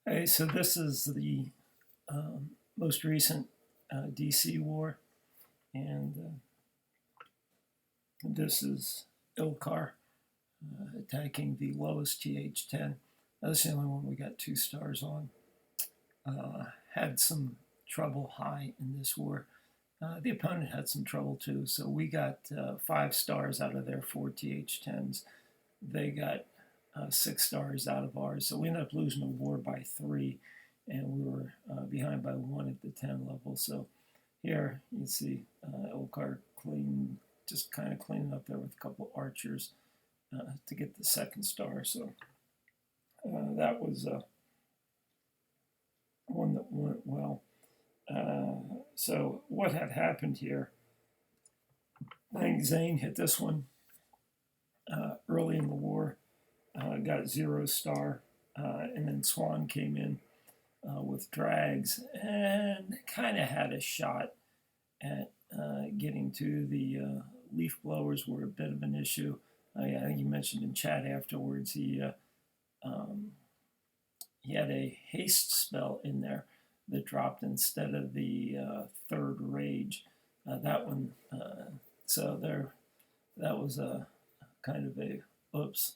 Hey, so this is the most recent DC war, and this is Ilkar attacking the lowest TH10. That's the only one we got 2 stars on. Had some trouble high in this war. The opponent had some trouble too, so we got 5 stars out of their 4 TH10s. They got 6 stars out of ours, so we ended up losing the war by 3, and we were behind by 1 at the 10 level. So here you see Ilkar just kind of cleaning up there with a couple archers to get the 2nd star. So that was one that went well. So what had happened here? I think Zane hit this one early in the war, got 0 star, and then Swan came in with drags and kind of had a shot at getting to the leaf blowers were a bit of an issue. Yeah, I think you mentioned in chat afterwards um, he had a haste spell in there that dropped instead of the third rage. That one, so there, that was a kind of a oops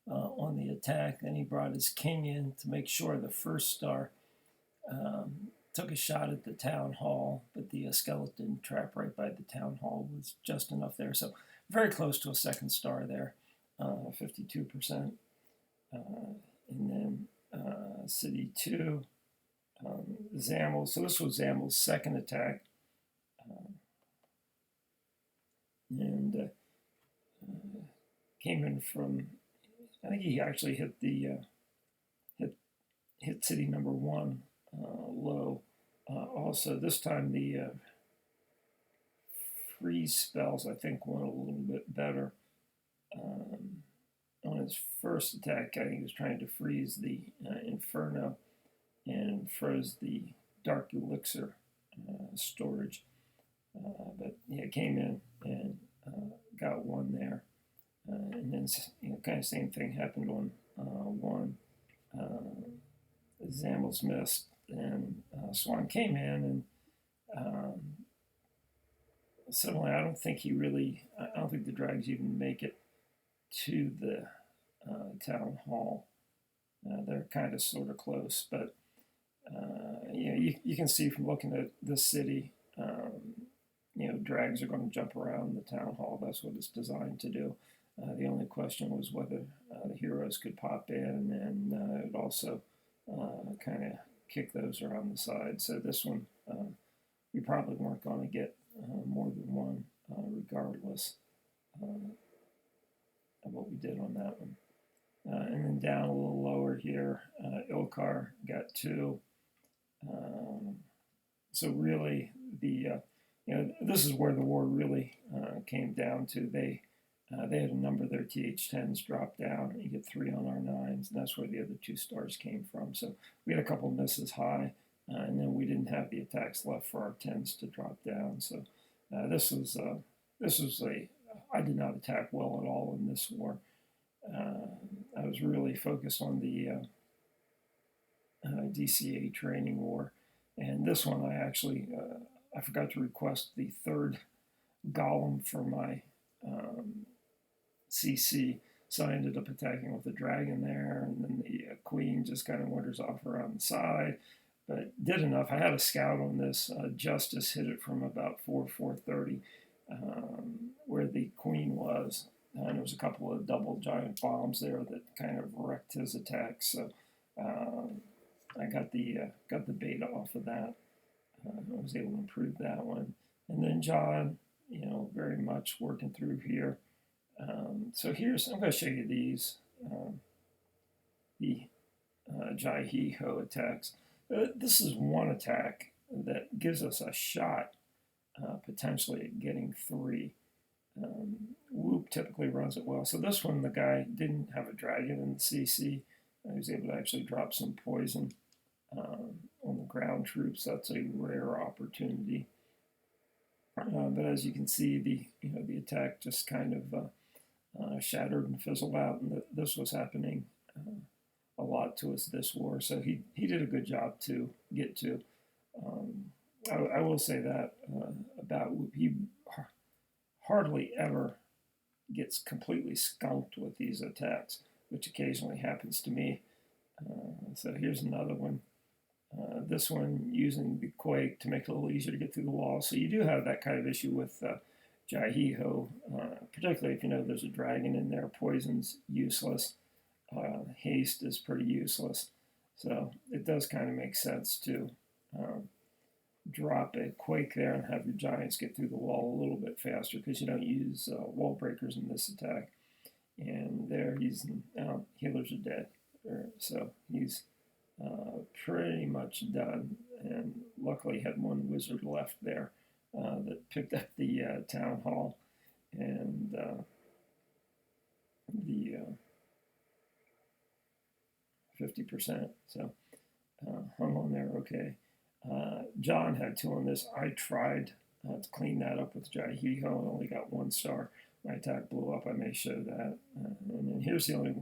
on the attack. Then he brought his king in to make sure the 1st star took a shot at the town hall, but the skeleton trap right by the town hall was just enough there. So very close to a 2nd star there, 52%. And then City 2, Zamel. So this was Zamel's 2nd attack. And came in from, I think he actually hit the hit city number 1 low. Also, this time the freeze spells I think went a little bit better. On his first attack, I think he was trying to freeze the Inferno and froze the Dark Elixir storage. But yeah, it came in and got 1 there. And then kind of same thing happened on 1. Zamels missed, and Swan came in, and similarly, I don't think the drags even make it to the town hall. They're kind of sort of close, but you can see from looking at this city, drags are going to jump around the town hall. That's what it's designed to do. The only question was whether the heroes could pop in, and it also kind of kick those around the side. So this one, we probably weren't going to get more than 1, regardless of what we did on that one. And then down a little lower here, Ilkar got 2. So really, this is where the war really came down to. They had a number of their TH10s drop down, and you get 3 on our 9s, and that's where the other 2 stars came from. So we had a couple misses high, and then we didn't have the attacks left for our 10s to drop down. So this was I did not attack well at all in this war. I was really focused on the DCA training war, and this one I forgot to request the 3rd golem for my CC, so I ended up attacking with the dragon there, and then the queen just kind of wanders off around the side, but did enough. I had a scout on this. Justice hit it from about 430, where the queen was, and there was a couple of double giant bombs there that kind of wrecked his attack. So I got the beta off of that. I was able to improve that one, and then John, very much working through here. So I'm going to show you these, the Jai Ho attacks. This is one attack that gives us a shot potentially at getting 3. Whoop typically runs it well. So this one, the guy didn't have a dragon in the CC. He was able to actually drop some poison on the ground troops. That's a rare opportunity. But as you can see, the attack just kind of shattered and fizzled out, and this was happening a lot to us this war. So he did a good job to get to. Um, I will say that about Whoop. He hardly ever gets completely skunked with these attacks, which occasionally happens to me. So here's another one. This one using the quake to make it a little easier to get through the wall. So you do have that kind of issue with Jaihiho, particularly if you know there's a dragon in there. Poison's useless. Haste is pretty useless. So it does kind of make sense to um, drop a quake there and have your giants get through the wall a little bit faster because you don't use wall breakers in this attack. And there he's healers are dead, so he's pretty much done. And luckily had one wizard left there that picked up the town hall and the 50%. So hung on there okay. John had two on this. I tried to clean that up with Jaihiho and only got 1 star. My attack blew up. I may show that. And then here's only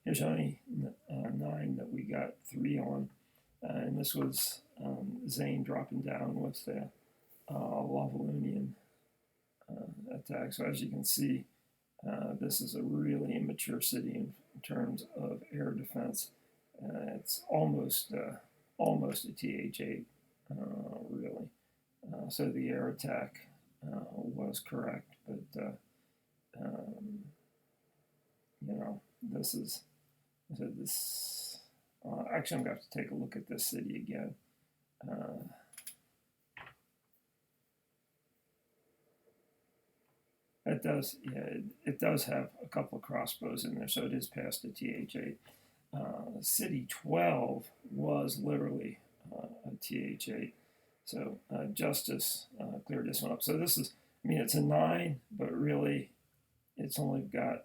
9 that we got 3 on. And this was Zane dropping down with the Lavalunian attack. So as you can see, this is a really immature city in terms of air defense. It's almost a TH8, really. So the air attack was correct, but um, this is this. Actually, I'm going to have to take a look at this city again. It does, yeah, it does have a couple of crossbows in there, so it is past the TH8. City 12 was literally a TH8. So Justice cleared this one up. So this is, I mean, it's a 9, but really it's only got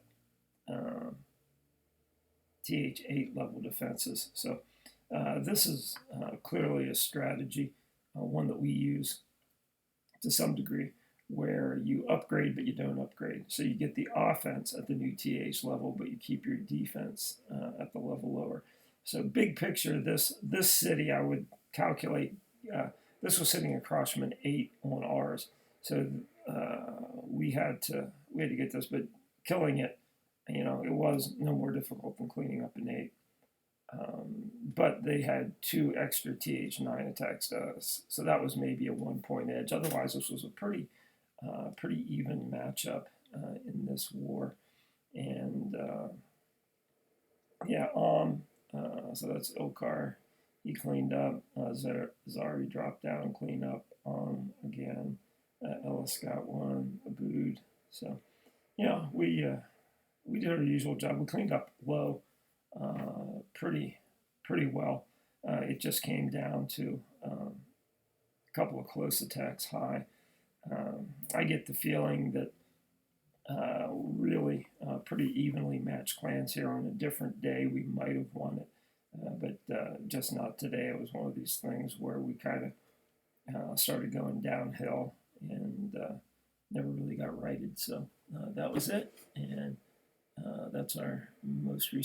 TH8 level defenses. So this is clearly a strategy, one that we use to some degree, where you upgrade but you don't upgrade. So you get the offense at the new TH level, but you keep your defense at the level lower. So big picture, this city I would calculate. This was sitting across from an 8 on ours, so we had to get this, but killing it, it was no more difficult than cleaning up an 8. But they had 2 extra TH9 attacks to us, so that was maybe a 1-point edge. Otherwise, this was a pretty even matchup in this war. And yeah, so that's Ilkar. He cleaned up. Zari dropped down and cleaned up. Again, Ellis got 1. Abood. So we did our usual job. We cleaned up low pretty well. It just came down to a couple of close attacks high. I get the feeling that really pretty evenly matched clans here. On a different day, we might have won it, but just not today. It was one of these things where we kind of started going downhill and never really got righted. So that was it, and that's our most recent